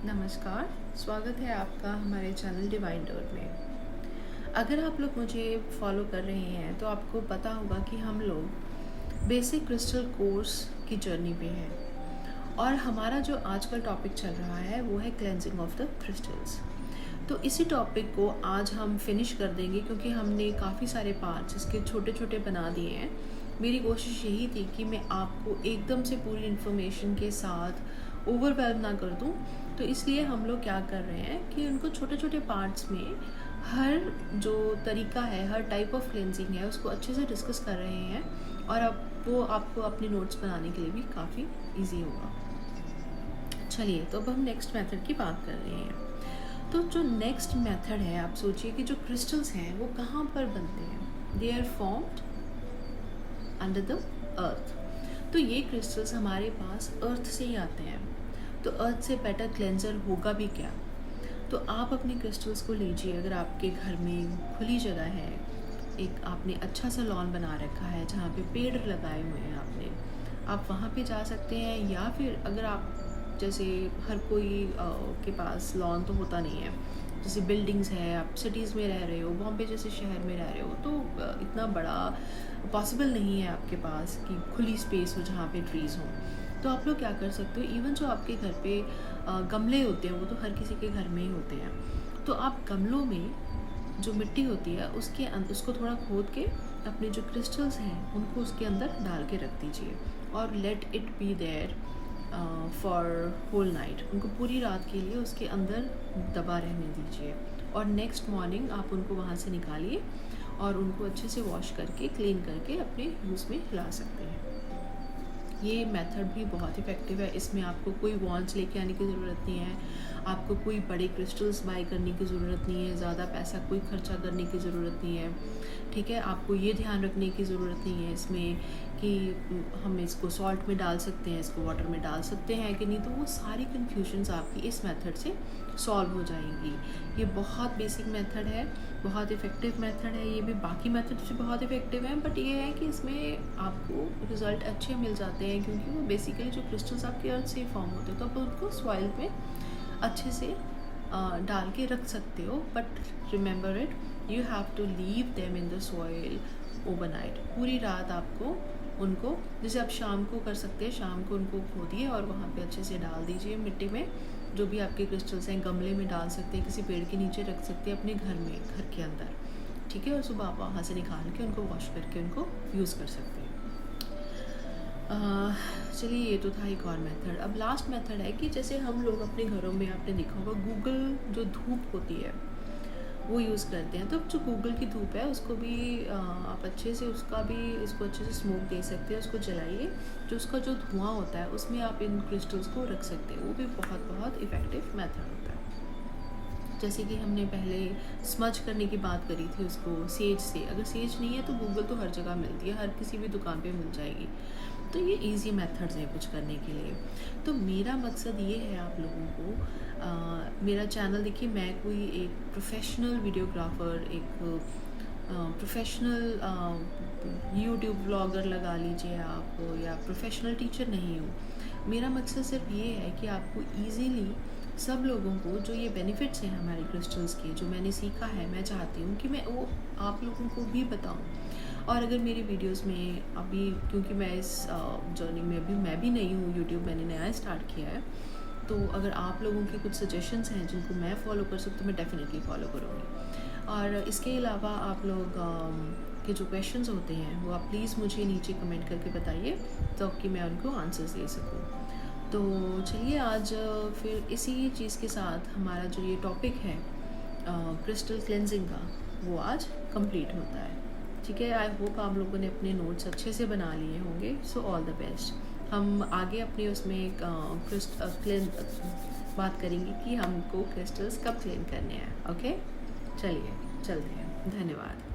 नमस्कार, स्वागत है आपका हमारे चैनल डिवाइन डर्ट में। अगर आप लोग मुझे फॉलो कर रहे हैं तो आपको पता होगा कि हम लोग बेसिक क्रिस्टल कोर्स की जर्नी पे हैं और हमारा जो आज का टॉपिक चल रहा है वो है क्लेंजिंग ऑफ द क्रिस्टल्स। तो इसी टॉपिक को आज हम फिनिश कर देंगे क्योंकि हमने काफ़ी सारे पार्ट्स इसके छोटे छोटे बना दिए हैं। मेरी कोशिश यही थी कि मैं आपको एकदम से पूरी इन्फॉर्मेशन के साथ ओवरवेल्म ना कर दूं, तो इसलिए हम लोग क्या कर रहे हैं कि उनको छोटे छोटे पार्ट्स में हर जो तरीका है, हर टाइप ऑफ क्लेंजिंग है उसको अच्छे से डिस्कस कर रहे हैं और अब वो आपको अपने नोट्स बनाने के लिए भी काफ़ी ईजी होगा। चलिए, तो अब हम नेक्स्ट मेथड की बात कर रहे हैं। तो जो नेक्स्ट मेथड है, आप सोचिए कि जो क्रिस्टल्स हैं वो कहाँ पर बनते हैं। They are formed under the earth. तो ये क्रिस्टल्स हमारे पास अर्थ से ही आते हैं, तो अर्थ से बेटर क्लेंजर होगा भी क्या। तो आप अपने क्रिस्टल्स को लीजिए। अगर आपके घर में खुली जगह है, एक आपने अच्छा सा लॉन बना रखा है जहाँ पे पेड़ लगाए हुए हैं आपने, आप वहाँ पे जा सकते हैं। या फिर अगर आप जैसे हर कोई के पास लॉन तो होता नहीं है, जैसे बिल्डिंग्स है, आप सिटीज़ में रह रहे हो, बॉम्बे जैसे शहर में रह रहे हो, तो इतना बड़ा पॉसिबल नहीं है आपके पास कि खुली स्पेस हो जहाँ पे ट्रीज़ हों। तो आप लोग क्या कर सकते हो, इवन जो आपके घर पे गमले होते हैं वो तो हर किसी के घर में ही होते हैं, तो आप गमलों में जो मिट्टी होती है उसको थोड़ा खोद के अपने जो क्रिस्टल्स हैं उनको उसके अंदर डाल के रख दीजिए और let it be there for whole night. उनको पूरी रात के लिए उसके अंदर दबा रहने दीजिए और नेक्स्ट मॉर्निंग आप उनको वहाँ से निकालिए और उनको अच्छे से वॉश करके क्लीन करके अपने यूज़ में ला सकते हैं। ये मेथड भी बहुत इफ़ेक्टिव है। इसमें आपको कोई वॉन्स लेके आने की ज़रूरत नहीं है, आपको कोई बड़े क्रिस्टल्स बाई करने की ज़रूरत नहीं है, ज़्यादा पैसा कोई खर्चा करने की ज़रूरत नहीं है। ठीक है, आपको ये ध्यान रखने की ज़रूरत नहीं है इसमें कि हम इसको सॉल्ट में डाल सकते हैं, इसको वाटर में डाल सकते हैं कि नहीं। तो वो सारी कन्फ्यूजन्स आपकी इस मेथड से सॉल्व हो जाएंगी। ये बहुत बेसिक मेथड है, बहुत इफ़ेक्टिव मेथड है। ये भी बाकी मेथड से बहुत इफ़ेक्टिव है, बट ये है कि इसमें आपको रिज़ल्ट अच्छे मिल जाते हैं क्योंकि वो बेसिकली जो क्रिस्टल्स आपके अर्थ से फॉर्म होते हैं, तो आप उनको सॉइल में अच्छे से डाल के रख सकते हो। But remember it, you have to leave them in the soil overnight. पूरी रात आपको उनको, जैसे आप शाम को कर सकते हैं, शाम को उनको खोदिए और वहाँ पे अच्छे से डाल दीजिए मिट्टी में। जो भी आपके क्रिस्टल्स हैं गमले में डाल सकते हैं, किसी पेड़ के नीचे रख सकते हैं, अपने घर में, घर के अंदर। ठीक है, और सुबह आप वहाँ से निकाल के उनको वॉश करके उनको यूज़ कर सकते हैं। चलिए, ये तो था एक और मेथड। अब लास्ट मेथड है कि जैसे हम लोग अपने घरों में, आपने देखा होगा गूगल जो धूप होती है वो यूज़ करते हैं। तो जो गूगल की धूप है उसको भी आप अच्छे से इसको अच्छे से स्मोक दे सकते हैं, उसको जलाइए। जो उसका जो धुआं होता है उसमें आप इन क्रिस्टल्स को रख सकते हैं, वो भी बहुत बहुत इफ़ेक्टिव मेथड होता है। जैसे कि हमने पहले स्मज करने की बात करी थी उसको सेज से। अगर सेज नहीं है तो गूगल तो हर जगह मिलती है, हर किसी भी दुकान पे मिल जाएगी। तो ये इजी मेथड्स हैं कुछ करने के लिए। तो मेरा मकसद ये है आप लोगों को, मेरा चैनल देखिए, मैं कोई एक प्रोफेशनल वीडियोग्राफर, एक प्रोफेशनल यूट्यूब व्लॉगर लगा लीजिए आप, या प्रोफेशनल टीचर नहीं हूँ। मेरा मकसद सिर्फ ये है कि आपको ईजीली सब लोगों को जो ये बेनिफिट्स हैं हमारे क्रिस्टल्स के, जो मैंने सीखा है, मैं चाहती हूँ कि मैं वो आप लोगों को भी बताऊँ। और अगर मेरी वीडियोस में अभी, क्योंकि मैं इस जर्नी में अभी मैं भी नई हूँ, यूट्यूब मैंने नया स्टार्ट किया है, तो अगर आप लोगों के कुछ सजेशंस हैं जिनको मैं फ़ॉलो कर सकती हूँ, मैं डेफिनेटली फ़ॉलो करूँगी। और इसके अलावा आप लोग के जो क्वेश्चंस होते हैं वो आप प्लीज़ मुझे नीचे कमेंट करके बताइए ताकि मैं उनको आंसर्स दे सकूँ। तो चलिए, आज फिर इसी चीज़ के साथ हमारा जो ये टॉपिक है क्रिस्टल क्लेंजिंग का, वो आज कंप्लीट होता है। ठीक है, आई होप आप लोगों ने अपने नोट्स अच्छे से बना लिए होंगे। So all the best. हम आगे अपने उसमें बात करेंगे कि हमको क्रिस्टल्स कब क्लीन करने हैं। ओके, चलिए चलते हैं। धन्यवाद।